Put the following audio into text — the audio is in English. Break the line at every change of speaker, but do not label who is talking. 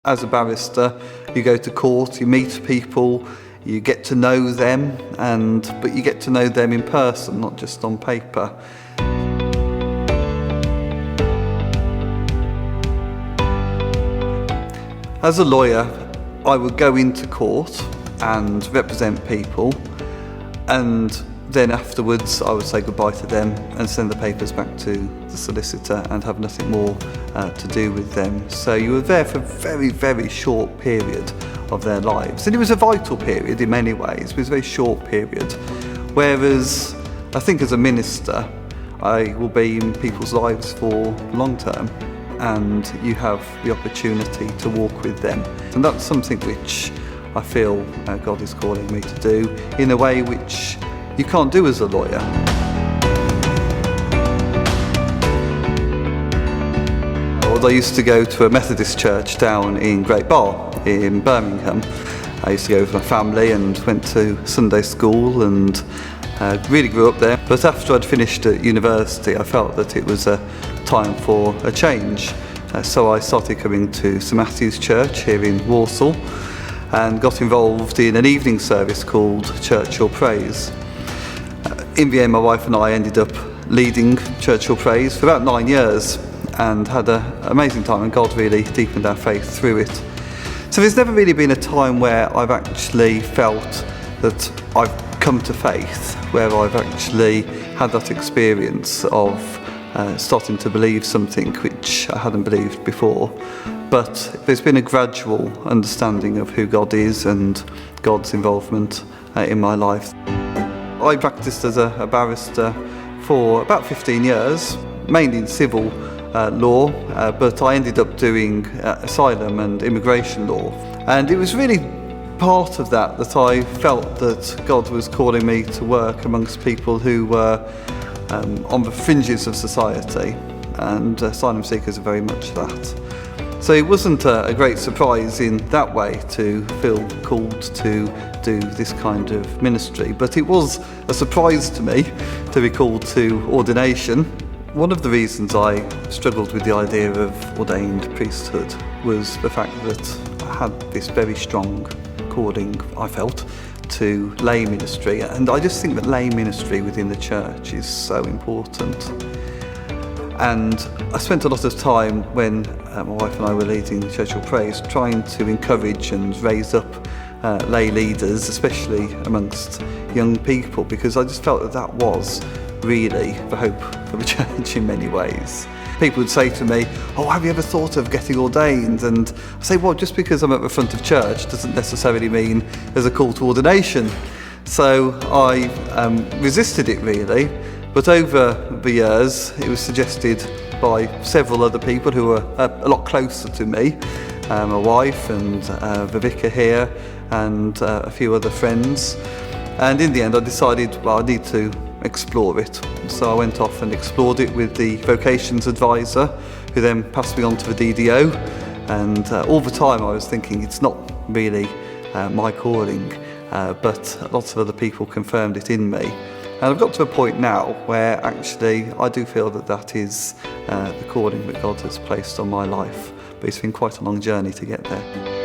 As a barrister, you go to court, you meet people, you get to know them, but you get to know them in person, not just on paper. As a lawyer, I would go into court and represent people, and then afterwards I would say goodbye to them and send the papers back to the solicitor and have nothing more to do with them. So you were there for a very, very short period of their lives. And it was a vital period in many ways. It was a very short period. Whereas I think as a minister, I will be in people's lives for long term, and you have the opportunity to walk with them. And that's something which I feel God is calling me to do in a way which you can't do as a lawyer. I used to go to a Methodist church down in Great Bar in Birmingham. I used to go with my family and went to Sunday school and really grew up there. But after I'd finished at university, I felt that it was a time for a change. So I started coming to St Matthew's Church here in Walsall and got involved in an evening service called Church Your Praise. In the end, my wife and I ended up leading Church Your Praise for about 9 years and had an amazing time, and God really deepened our faith through it. So there's never really been a time where I've actually felt that I've come to faith, where I've actually had that experience of starting to believe something which I hadn't believed before. But there's been a gradual understanding of who God is and God's involvement in my life. I practiced as a barrister for about 15 years, mainly in civil law, but I ended up doing asylum and immigration law. And it was really part of that I felt that God was calling me to work amongst people who were on the fringes of society, and asylum seekers are very much that. So it wasn't a great surprise in that way to feel called to do this kind of ministry, but it was a surprise to me to be called to ordination. One of the reasons I struggled with the idea of ordained priesthood was the fact that I had this very strong calling, I felt, to lay ministry, and I just think that lay ministry within the church is so important. And I spent a lot of time when my wife and I were leading Church Your Praise trying to encourage and raise up lay leaders, especially amongst young people, because I just felt that was really the hope for the church in many ways. People would say to me, "Oh, have you ever thought of getting ordained?" And I say, well, just because I'm at the front of church doesn't necessarily mean there's a call to ordination. So I resisted it really, but over the years it was suggested by several other people who were a lot closer to me, my wife and the vicar here and a few other friends. And in the end I decided, well, I need to explore it. So I went off and explored it with the vocations advisor, who then passed me on to the DDO. And all the time I was thinking it's not really my calling, but lots of other people confirmed it in me. And I've got to a point now where actually I do feel that is the calling that God has placed on my life. But it's been quite a long journey to get there.